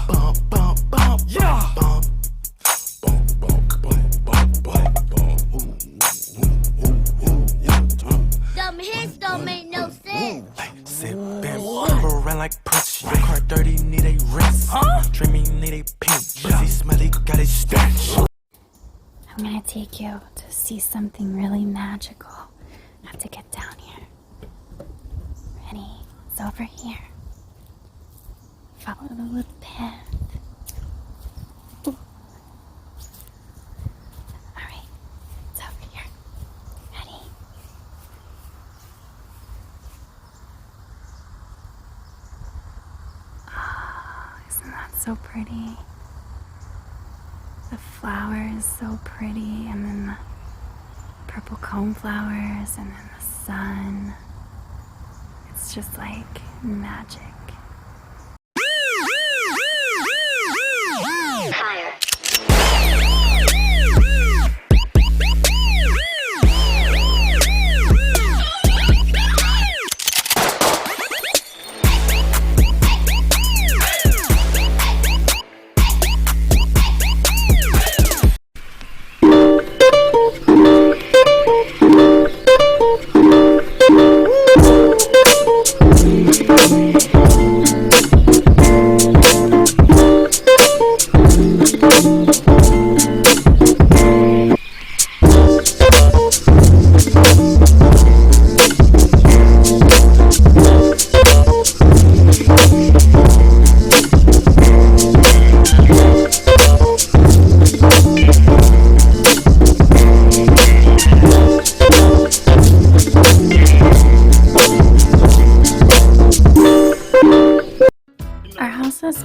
bump, bump, bump, yeah. Bump, bump, bump, bump, bump, bump, bump. Them hits don't make no sense. Hey, sit back, pop around like Prince. Your car dirty, need a rinse. Dreamy, need a pink. Pussy smelly, got a stench. I'm gonna take you to see something really magical. I have to get down here. Ready? It's over here. Follow the little path. Ooh. Alright, it's over here. Ready? Oh, isn't that so pretty? The flower is so pretty, and then the purple cone flowers, and then the sun. It's just like magic. Fire.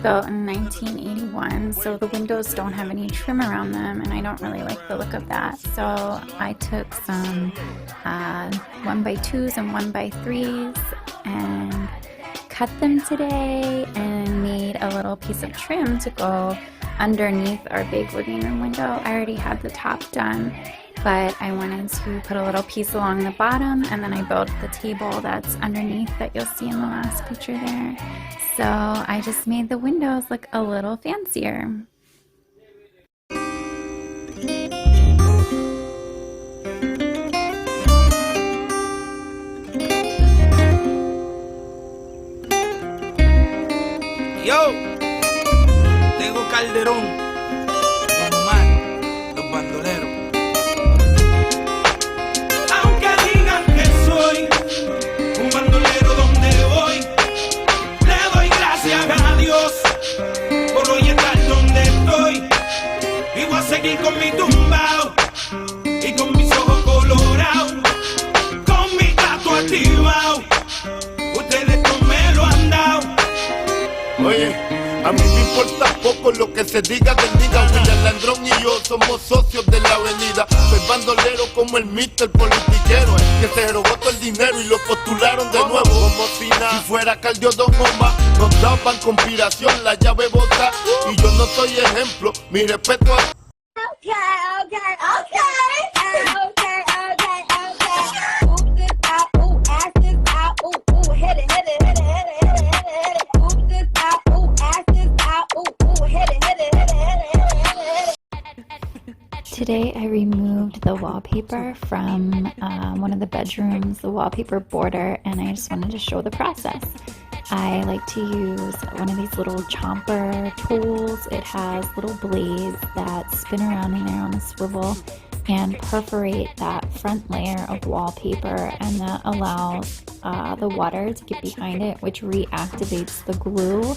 Built in 1981, so the windows don't have any trim around them, and I don't really like the look of that. So I took some 1x2s and 1x3s and cut them today and made a little piece of trim to go underneath our big living room window. I already had the top done, but I wanted to put a little piece along the bottom, and then I built the table that's underneath that you'll see in the last picture there. So I just made the windows look a little fancier. Yo, Tego Calderón, Omar, los bandoleros. Aunque digan que soy un bandolero donde voy, le doy gracias a Dios por hoy estar donde estoy. Y voy a seguir con mi tumbao y con mis ojos colorados, con mi gato activado. Ustedes no me lo han dado. Oye, a mí me importa poco lo que se diga del nigga. William Landrón y yo somos socios de la avenida. Soy bandolero como el Mr. Politiquero, que se robó todo el dinero y lo postularon de nuevo. Como si nada, si fuera Cardio Don Omar, nos daban conspiración, la llave bota. Y yo no soy ejemplo, mi respeto a... Okay. Ooh, this out, ooh, ass this out, ooh, hit it. Ooh, this out, ooh, ass this out, ooh, hit it. Today I removed the wallpaper from one of the bedrooms, the wallpaper border, and I just wanted to show the process. I like to use one of these little chomper tools. It has little blades that spin around in there on a swivel and perforate that front layer of wallpaper, and that allows the water to get behind it, which reactivates the glue,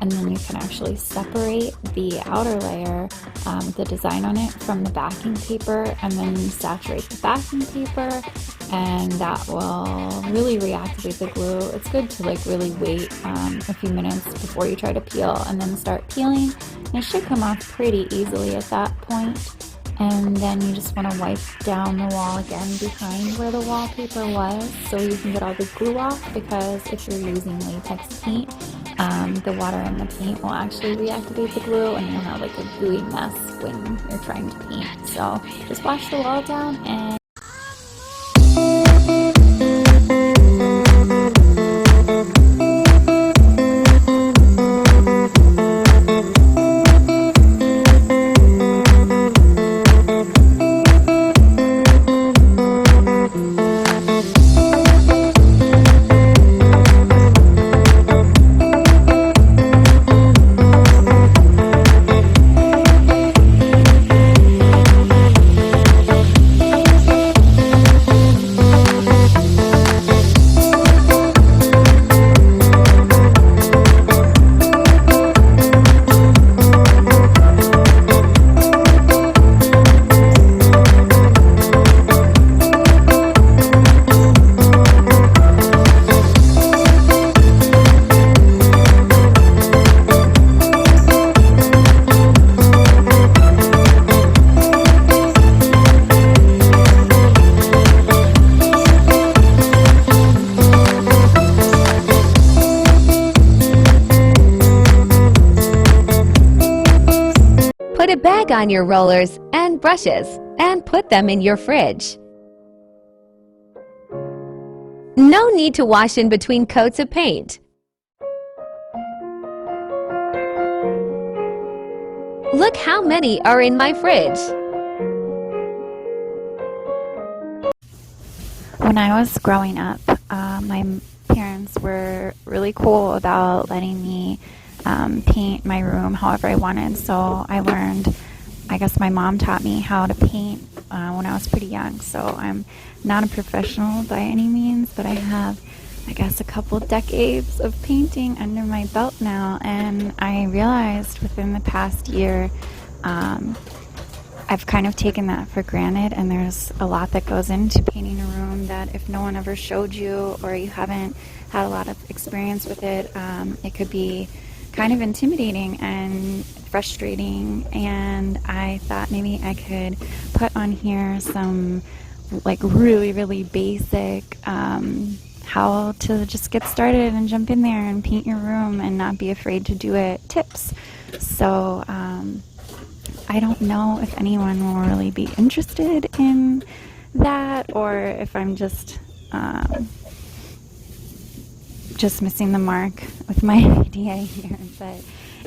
and then you can actually separate the outer layer with the design on it from the backing paper, and then saturate the backing paper, and that will really reactivate the glue. It's good to like really wait a few minutes before you try to peel, and then start peeling, and it should come off pretty easily at that point. And then you just want to wipe down the wall again behind where the wallpaper was, so you can get all the glue off, because if you're using latex paint, the water in the paint will actually reactivate the glue, and you'll have like a gooey mess when you're trying to paint. So just wash the wall down and a bag on your rollers and brushes and put them in your fridge. No need to wash in between coats of paint. Look how many are in my fridge. When I was growing up, my parents were really cool about letting me paint my room however I wanted. So I learned, I guess my mom taught me how to paint when I was pretty young. So I'm not a professional by any means, but I have, I guess, a couple decades of painting under my belt now. And I realized within the past year, I've kind of taken that for granted, and there's a lot that goes into painting a room that if no one ever showed you or you haven't had a lot of experience with it, it could be kind of intimidating and frustrating. And I thought maybe I could put on here some like really basic how to just get started and jump in there and paint your room and not be afraid to do it tips. So I don't know if anyone will really be interested in that, or if I'm just missing the mark with my idea here. But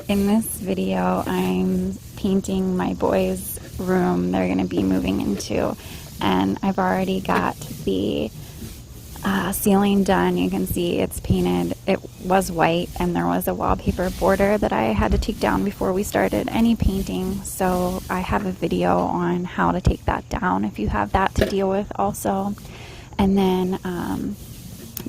in this video, I'm painting my boys' room they're going to be moving into, and I've already got the ceiling done. You can see it's painted. It was white, and there was a wallpaper border that I had to take down before we started any painting. So I have a video on how to take that down if you have that to deal with also. And then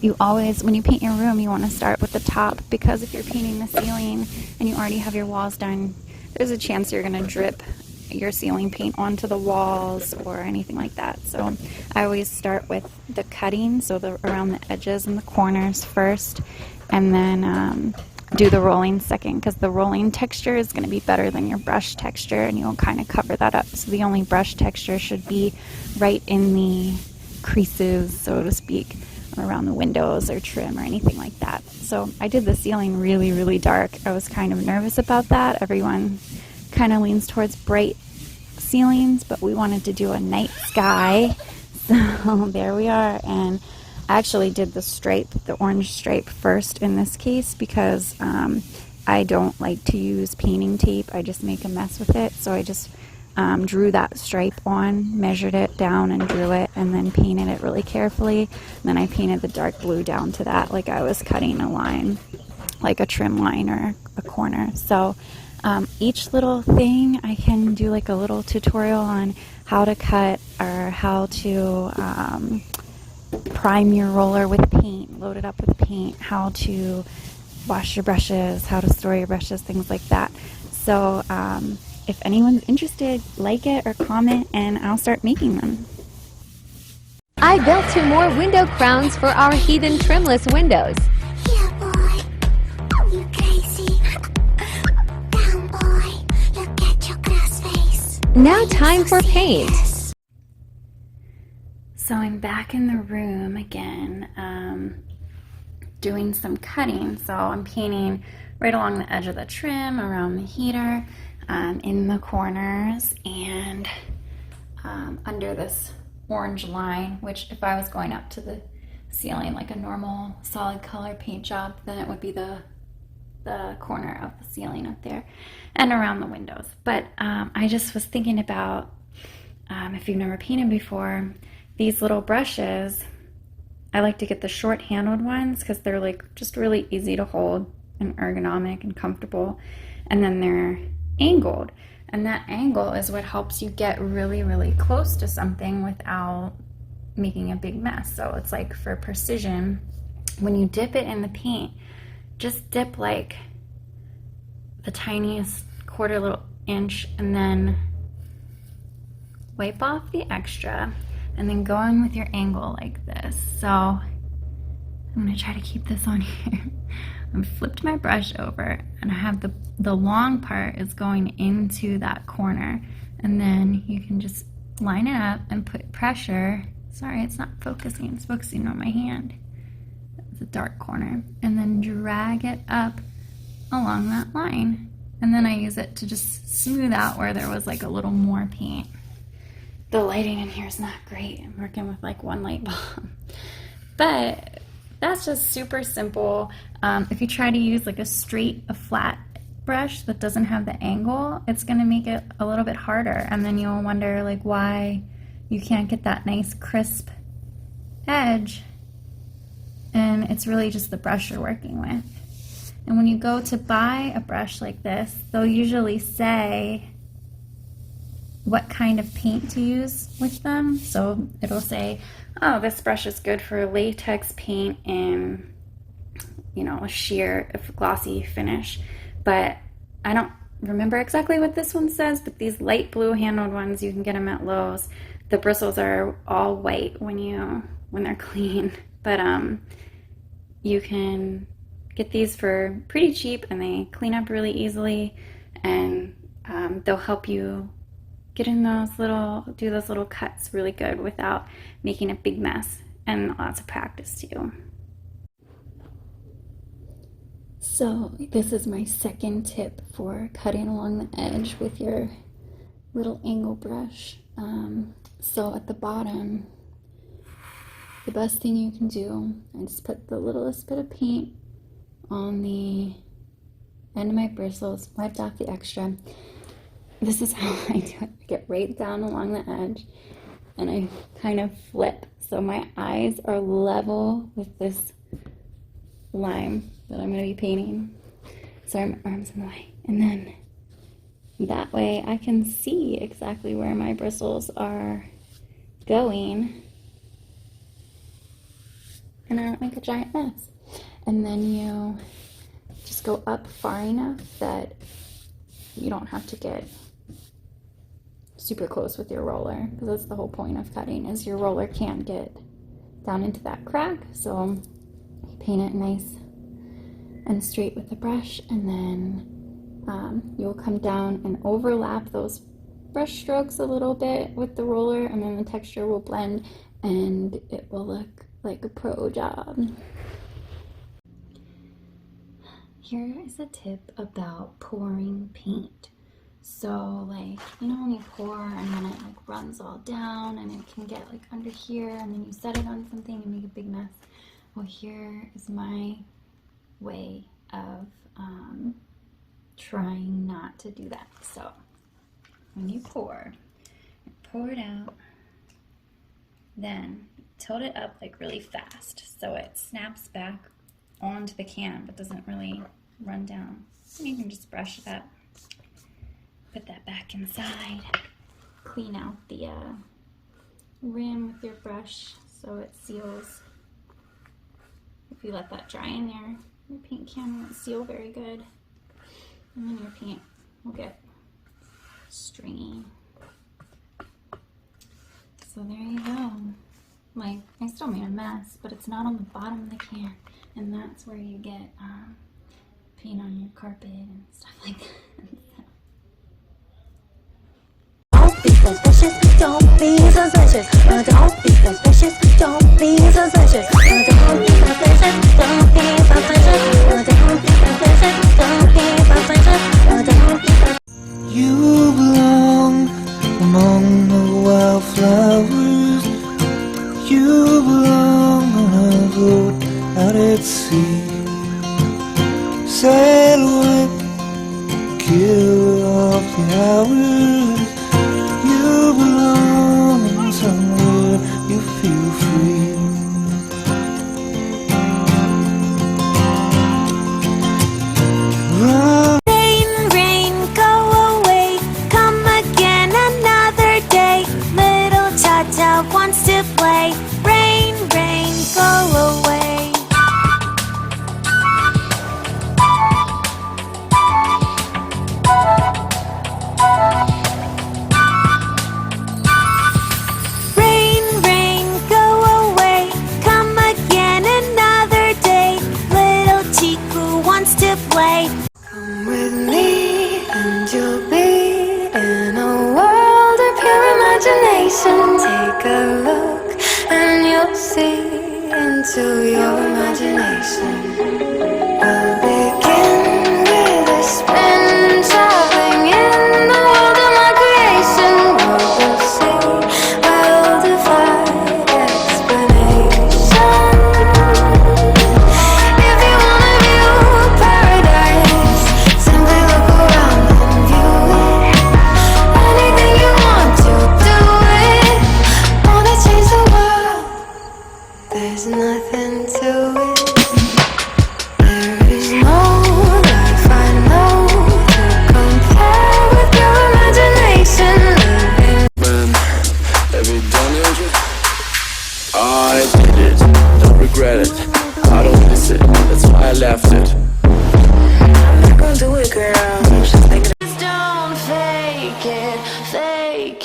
you always, when you paint your room, you want to start with the top, because if you're painting the ceiling and you already have your walls done, there's a chance you're going to drip your ceiling paint onto the walls or anything like that. So I always start with the cutting, so around the edges and the corners first, and then do the rolling second, because the rolling texture is going to be better than your brush texture, and you'll kind of cover that up. So the only brush texture should be right in the creases, so to speak, around the windows or trim or anything like that. So I did the ceiling really dark. I was kind of nervous about that. Everyone kind of leans towards bright ceilings, but we wanted to do a night sky, so there we are. And I actually did the orange stripe first in this case, because I don't like to use painting tape. I just make a mess with it. So I just drew that stripe on, measured it down and drew it, and then painted it really carefully. And then I painted the dark blue down to that, like I was cutting a line, like a trim line or a corner. So each little thing I can do like a little tutorial on how to cut, or how to prime your roller with paint, load it up with paint, how to wash your brushes, how to store your brushes, things like that. So if anyone's interested, like it or comment, and I'll start making them. I built 2 more window crowns for our heathen trimless windows. Yeah, boy. You crazy. Down, boy. Look at your glass face. Now time for paint. So I'm back in the room again, doing some cutting. So I'm painting right along the edge of the trim, around the heater, in the corners, and under this orange line, which if I was going up to the ceiling like a normal solid color paint job, then it would be the corner of the ceiling up there and around the windows. But I just was thinking about, if you've never painted before, these little brushes, I like to get the short handled ones because they're like just really easy to hold and ergonomic and comfortable, and then they're angled, and that angle is what helps you get really close to something without making a big mess. So it's like for precision, when you dip it in the paint, just dip like the tiniest quarter little inch, and then wipe off the extra, and then go in with your angle like this. So I'm gonna try to keep this on here. I've flipped my brush over, and I have the long part is going into that corner, and then you can just line it up and put pressure. Sorry, it's not focusing, it's focusing on my hand. It's a dark corner, and then drag it up along that line. And then I use it to just smooth out where there was like a little more paint. The lighting in here is not great. I'm working with like one light bulb. But that's just super simple. If you try to use like a flat brush that doesn't have the angle, it's going to make it a little bit harder. And then you'll wonder like why you can't get that nice crisp edge. And it's really just the brush you're working with. And when you go to buy a brush like this, they'll usually say what kind of paint to use with them. So it'll say, oh, this brush is good for latex paint in, you know, a sheer, glossy finish. But I don't remember exactly what this one says, but these light blue handled ones, you can get them at Lowe's. The bristles are all white when they're clean. But you can get these for pretty cheap, and they clean up really easily, and they'll help you get in do those little cuts really good without making a big mess, and lots of practice too. So this is my second tip for cutting along the edge with your little angle brush. So at the bottom, the best thing you can do, I just put the littlest bit of paint on the end of my bristles, wiped off the extra. This is how I do it. I get right down along the edge and I kind of flip so my eyes are level with this line that I'm going to be painting. Sorry, my arm's in the way. And then that way I can see exactly where my bristles are going and I don't make a giant mess. And then you just go up far enough that you don't have to get super close with your roller, because that's the whole point of cutting, is your roller can't get down into that crack. So you paint it nice and straight with the brush, and then you'll come down and overlap those brush strokes a little bit with the roller, and then the texture will blend and it will look like a pro job. Here is a tip about pouring paint. So like, you know when you pour and then it like runs all down and it can get like under here, and then you set it on something and make a big mess. Well, here is my way of trying not to do that. So when you pour it out, then tilt it up like really fast so it snaps back onto the can but doesn't really run down. And you can just brush it up, put that back inside, clean out the rim with your brush so it seals. If you let that dry in there, your paint can won't seal very good, and then your paint will get stringy. So there you go. Like, I still made a mess, but it's not on the bottom of the can, and that's where you get paint on your carpet and stuff like that. Don't be suspicious, don't be suspicious, don't be suspicious, don't be suspicious, don't be suspicious, don't be suspicious, don't be suspicious, don't be suspicious. You belong among the wildflowers. You belong on a boat out at sea. Sail away, kill off the hours. You belong somewhere you feel free. Run. Rain, rain, go away. Come again another day. Little Tata wants to play. Rain, rain, go away. Rain, rain, go away. Come again another day. Little Chiku wants to play. Come with me and you'll be in a world of pure imagination. Take a look and you'll see into your imagination. We'll begin with a spin.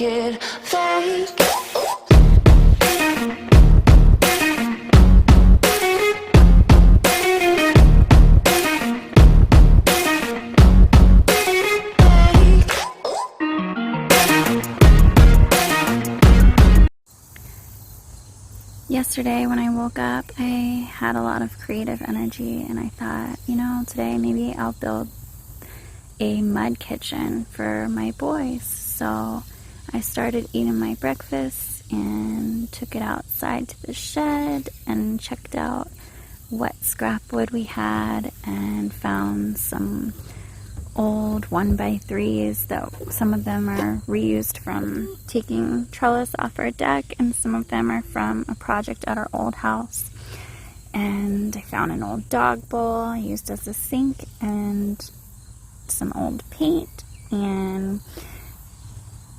make it fake. Yesterday when I woke up, I had a lot of creative energy and I thought, you know, today maybe I'll build a mud kitchen for my boys. So I started eating my breakfast and took it outside to the shed and checked out what scrap wood we had and found some old 1x3s that some of them are reused from taking trellis off our deck and some of them are from a project at our old house. And I found an old dog bowl I used as a sink and some old paint, and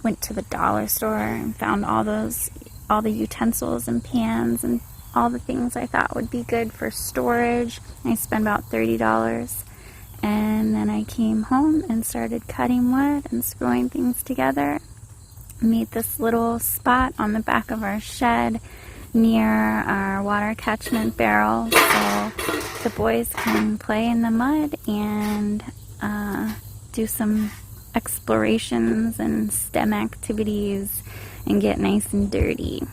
went to the dollar store and found all the utensils and pans and all the things I thought would be good for storage. I spent about $30. And then I came home and started cutting wood and screwing things together. Made this little spot on the back of our shed near our water catchment barrel so the boys can play in the mud and do some explorations and STEM activities and get nice and dirty.